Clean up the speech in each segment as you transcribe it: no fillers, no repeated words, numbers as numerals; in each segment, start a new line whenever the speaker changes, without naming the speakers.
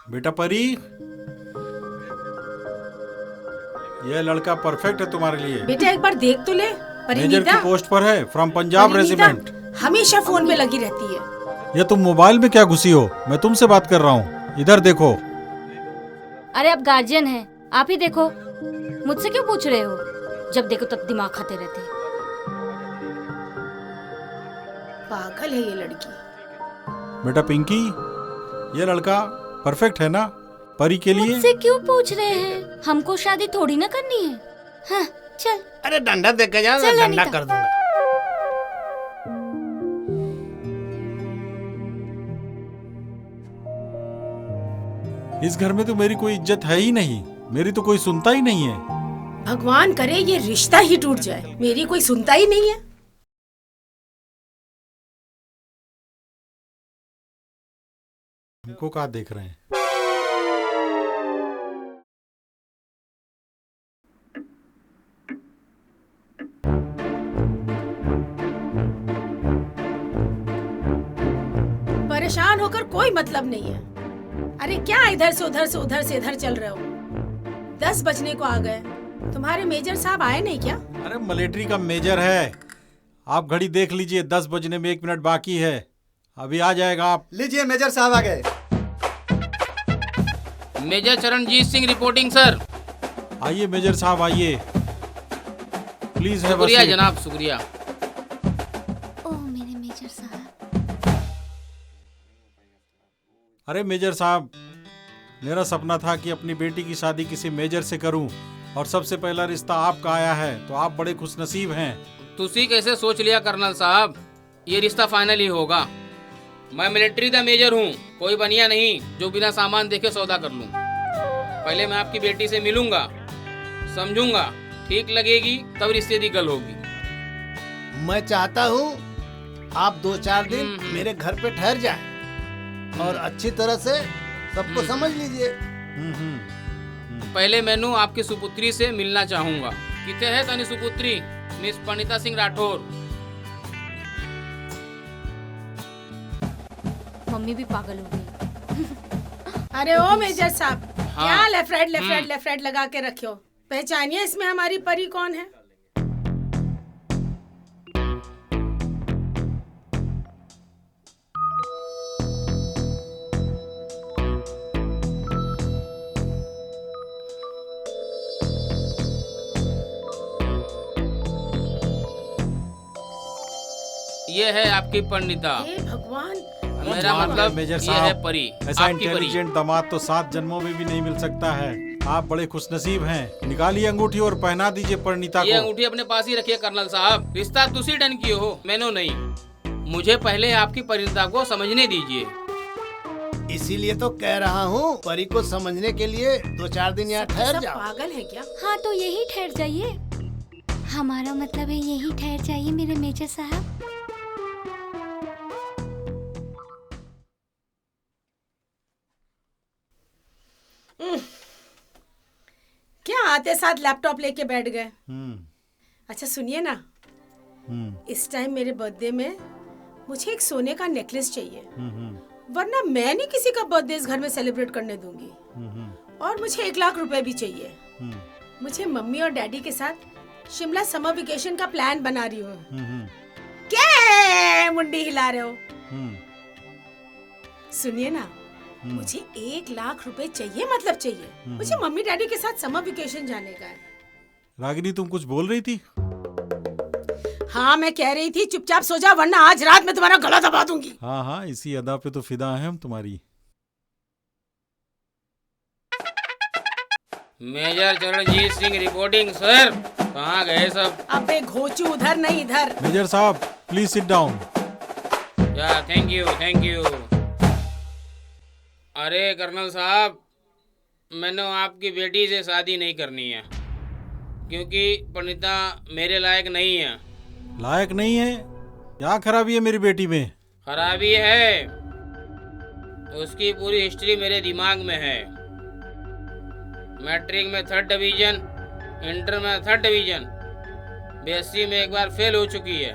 बेटा परी, यह लड़का परफेक्ट है तुम्हारे लिए।
बेटा एक बार देख तो ले।
मेजर
परिणीता
की पोस्ट पर है, फ्रॉम पंजाब रेजिमेंट।
हमेशा फोन पे लगी रहती है।
ये तुम मोबाइल में क्या घुसी हो? मैं तुमसे बात कर रहा हूँ, इधर देखो।
अरे आप गार्जियन हैं, आप ही देखो। मुझसे क्यों पूछ रहे हो? जब देखो तब दिमाग खाते रहते हैं।
पागल है ये लड़की।
बेटा पिंकी, ये लड़का परफेक्ट है ना परी के लिए?
मुझसे क्यों पूछ रहे हैं? हमको शादी थोड़ी ना करनी है। हाँ, चल।
अरे डंडा दे के जा,
चल
डंडा
अनीता।
कर दूंगा।
इस घर में तो मेरी कोई इज्जत है ही नहीं, मेरी तो कोई सुनता ही नहीं है।
भगवान करे ये रिश्ता ही टूट जाए, मेरी कोई सुनता ही नहीं है।
हमको कहाँ देख रहे हैं?
परेशान होकर कोई मतलब नहीं है। अरे क्या इधर से उधर से उधर से इधर चल रहे हो? 10 बजने को आ गए, तुम्हारे मेजर साहब आए नहीं क्या?
अरे मिलिट्री का मेजर है, आप घड़ी देख लीजिए, 10 बजने में 1 मिनट बाकी है, अभी आ जाएगा। आप
लीजिए, मेजर साहब आ गए।
Major Charanjit Singh reporting sir.
आइए मेजर साहब आइए, प्लीज है।
शुक्रिया जनाब, शुक्रिया।
ओह मेरे मेजर साहब।
अरे मेजर साहब, मेरा सपना था कि अपनी बेटी की शादी किसी मेजर से करूं, और सबसे पहला रिश्ता आपका आया है, तो आप बड़े खुशनसीब हैं।
तुसी कैसे सोच लिया कर्नल साहब? ये रिश्ता फाइनल ही होगा। मैं मिलिट्री का मेजर हूँ, कोई बनिया नहीं जो बिना सामान देखे सौदा कर लूँ। पहले मैं आपकी बेटी से मिलूंगा, समझूंगा, ठीक लगेगी तब रिश्ते की गल होगी।
मैं चाहता हूँ आप 2-4 दिन मेरे घर पे ठहर जाएं और अच्छी तरह से सबको समझ लीजिए।
पहले मैनू आपकी सुपुत्री से मिलना चाहूंगा। किथे है तनी सुपुत्री? मिस परिणीता सिंह राठौर।
मम्मी भी पागल हो गई।
अरे ओ मेजर साहब,
हाँ।
क्या लेफ्ट राइट लगा के रखे हो? पहचानिए इसमें हमारी परी कौन है?
ये है आपकी परिणीता।
हे भगवान,
मेरा मतलब
मेजर
ये
साहब,
है परी,
ऐसा
आपकी परी।
इंटेलिजेंट दामाद तो 7 जन्मों में भी नहीं मिल सकता है। आप बड़े खुशनसीब हैं। निकालिए अंगूठी और पहना दीजिए परिणीता
ये
को।
अंगूठी अपने पास ही रखिए कर्नल साहब। रिश्ता तुसी डन किए हो, मैंने नहीं। मुझे पहले आपकी परिणीता को समझने दीजिए।
इसीलिए तो कह रहा हूँ परी को समझने के लिए 2-4 दिन यहाँ ठहर
सब
जाओ।
पागल है क्या?
हाँ तो यही ठहर जाइए। हमारा मतलब है यही ठहर जाइए मेरे मेजर साहब।
क्या आते साथ लैपटॉप लेके बैठ गए?
हम्म,
अच्छा सुनिए ना, इस टाइम मेरे बर्थडे में मुझे एक सोने का नेकलेस चाहिए, वरना मैं नहीं किसी का बर्थडे इस घर में सेलिब्रेट करने दूंगी। और मुझे 1 लाख रुपए भी चाहिए। मुझे मम्मी और डैडी के साथ शिमला समर वेकेशन का प्लान बना रही हूँ। क्या मुंडी हिला रहे हो? सुनिए ना, मुझे 1 लाख रुपए चाहिए, मतलब चाहिए। मुझे मम्मी डैडी के साथ समर वेकेशन जाने का है।
रागिनी तुम कुछ बोल रही थी?
हाँ मैं कह रही थी चुपचाप सो जा, वरना आज रात में तुम्हारा गला दबा दूंगी।
हाँ हाँ, इसी अदा पे तो फिदा हैं हम तुम्हारी।
Major Charanjit Singh reporting sir. कहाँ गए सब?
अबे घोचू, उधर नहीं इधर।
मेजर साहब प्लीज सिट डाउन।
या थैंक यू, थैंक यू। अरे कर्नल साहब, मैंने आपकी बेटी से शादी नहीं करनी है, क्योंकि परिणीता मेरे लायक नहीं है।
लायक नहीं है? क्या खराबी है मेरी बेटी में?
खराबी है, उसकी पूरी हिस्ट्री मेरे दिमाग में है। मैट्रिक में 3rd डिवीजन, इंटर में 3rd डिवीजन, बीएससी में 1 बार फेल हो चुकी है।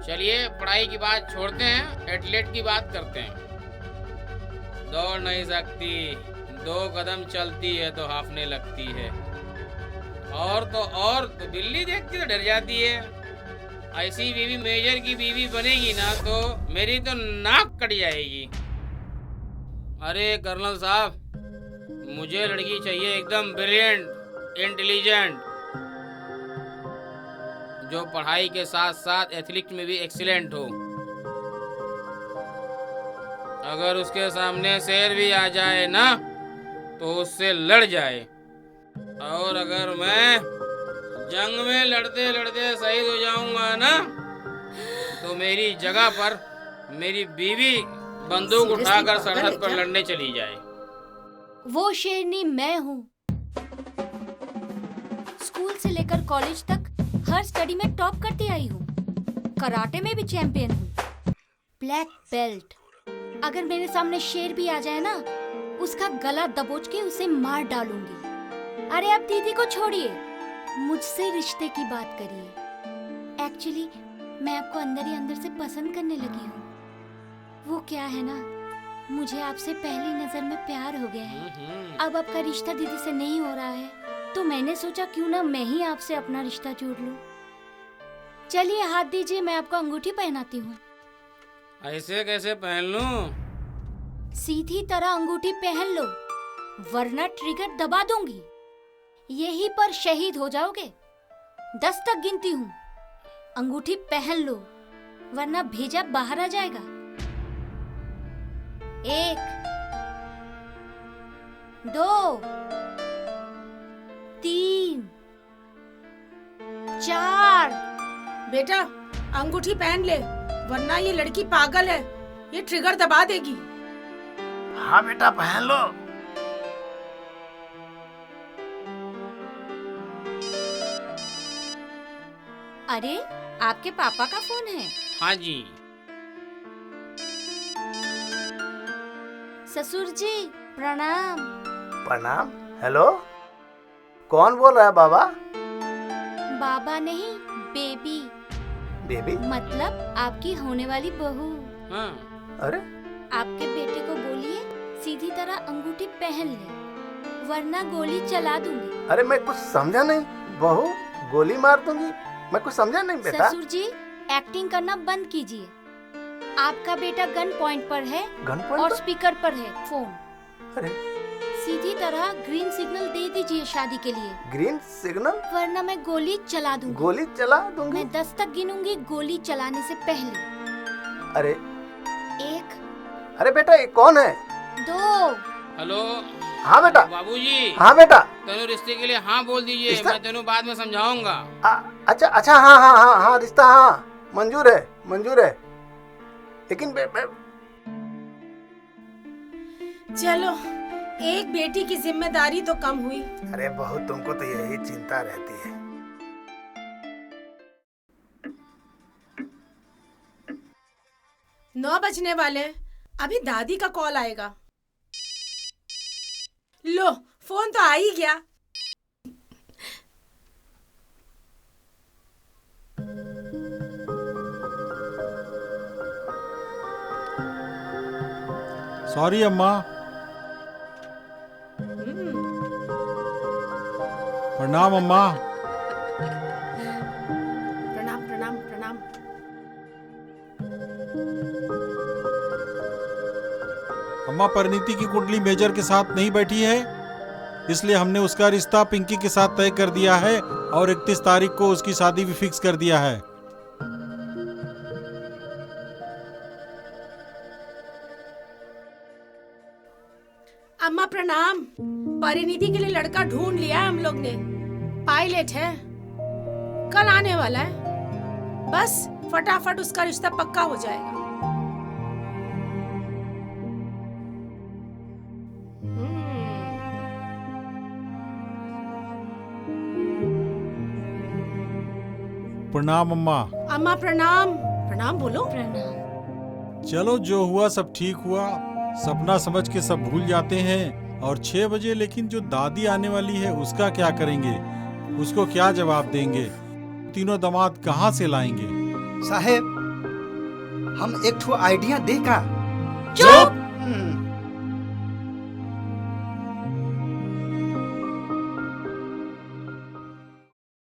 चलिए पढ़ाई की बात छोड़ते हैं, एथलेट की बात करते हैं। दौड़ नहीं सकती, 2 कदम चलती है तो हांफने लगती है, और तो बिल्ली देखती तो डर जाती है। ऐसी बीवी मेजर की बीवी बनेगी ना तो मेरी तो नाक कट जाएगी। अरे कर्नल साहब, मुझे लड़की चाहिए एकदम ब्रिलियंट, इंटेलिजेंट, जो पढ़ाई के साथ साथ एथलेटिक्स में भी एक्सीलेंट हो। अगर उसके सामने शेर भी आ जाए ना तो उससे लड़ जाए, और अगर मैं जंग में लड़ते लड़ते शहीद हो जाऊंगा ना तो मेरी जगह पर मेरी बीवी बंदूक उठाकर सरहद पर लड़ने चली जाए।
वो शेरनी मैं हूँ। स्कूल से लेकर कॉलेज तक हर स्टडी में टॉप करती आई हूँ। कराटे में भी चैंपियन हूँ, ब्लैक बेल्ट। अगर मेरे सामने शेर भी आ जाए ना, उसका गला दबोच के उसे मार डालूंगी। अरे अब दीदी को छोड़िए, मुझसे रिश्ते की बात करिए। एक्चुअली मैं आपको अंदर ही अंदर से पसंद करने लगी हूँ। वो क्या है ना, मुझे आपसे पहली नजर में प्यार हो गया है। अब आपका रिश्ता दीदी से नहीं हो रहा है तो मैंने सोचा क्यों ना मैं ही आपसे अपना रिश्ता जोड़ लूं। चलिए हाथ दीजिए, मैं आपको अंगूठी पहनाती हूँ।
ऐसे कैसे पहन लूं?
सीधी तरह अंगूठी पहन लो, वरना ट्रिगर दबा दूंगी। यहीं पर शहीद हो जाओगे। 10 तक गिनती हूँ, अंगूठी पहन लो वरना भेजा बाहर आ जाएगा। 1 2 3 4।
बेटा अंगूठी पहन ले, वरना ये लड़की पागल है, ये ट्रिगर दबा देगी।
हाँ बेटा पहन लो।
अरे आपके पापा का फोन है?
हाँ जी।
ससुर जी प्रणाम।
प्रणाम। हेलो, कौन बोल रहा है बाबा?
बाबा नहीं, बेबी।
बेबी?
मतलब आपकी होने वाली बहू।
हाँ।
अरे
आपके बेटे को बोलिए सीधी तरह अंगूठी पहन ले, वरना गोली चला दूंगी।
अरे मैं कुछ समझा नहीं। बहू गोली मार दूंगी? मैं कुछ समझा नहीं बेटा।
ससुर जी एक्टिंग करना बंद कीजिए। आपका बेटा गन पॉइंट पर है
गन पॉइंट
और
पर?
स्पीकर पर है फोन।
अरे
सीधी तरह ग्रीन सिग्नल दे दीजिए शादी के लिए,
ग्रीन सिग्नल?
वरना मैं गोली चला दूंगी।
गोली चला दूंगी?
मैं 10 तक गिनूंगी गोली चलाने से पहले।
अरे
1
अरे बेटा ये कौन है?
2।
हेलो।
हाँ बेटा।
बाबूजी।
हाँ बेटा।
तेनू रिश्ते के लिए हाँ बोल दीजिए,
रिश्ता?
मैं तेनू बाद में समझाऊंगा।
अच्छा अच्छा, हाँ हाँ हाँ हाँ, रिश्ता हाँ मंजूर है, मंजूर है। लेकिन
चलो एक बेटी की जिम्मेदारी तो कम हुई।
अरे बहू तुमको तो यही चिंता रहती है।
9 बजने वाले, अभी दादी का कॉल आएगा। लो फोन तो आ ही गया।
सॉरी अम्मा। प्रणाम अम्मा।
प्रणाम प्रणाम प्रणाम।
अम्मा परिणीति की कुंडली मेजर के साथ नहीं बैठी है, इसलिए हमने उसका रिश्ता पिंकी के साथ तय कर दिया है और 31 तारीख को उसकी शादी भी फिक्स कर दिया है।
अम्मा प्रणाम। परिणीति के लिए लड़का ढूंढ लिया है हम लोग ने, पायलट है, कल आने वाला है। बस फटाफट उसका रिश्ता पक्का हो जाएगा।
प्रणाम अम्मा।
अम्मा प्रणाम। प्रणाम बोलो।
प्रणाम।
चलो जो हुआ सब ठीक हुआ, सपना समझ के सब भूल जाते हैं। और 6 बजे लेकिन जो दादी आने वाली है उसका क्या करेंगे, उसको क्या जवाब देंगे? तीनों दामाद कहाँ से लाएंगे?
साहेब हम एक ठो आइडिया देखा।
चुप।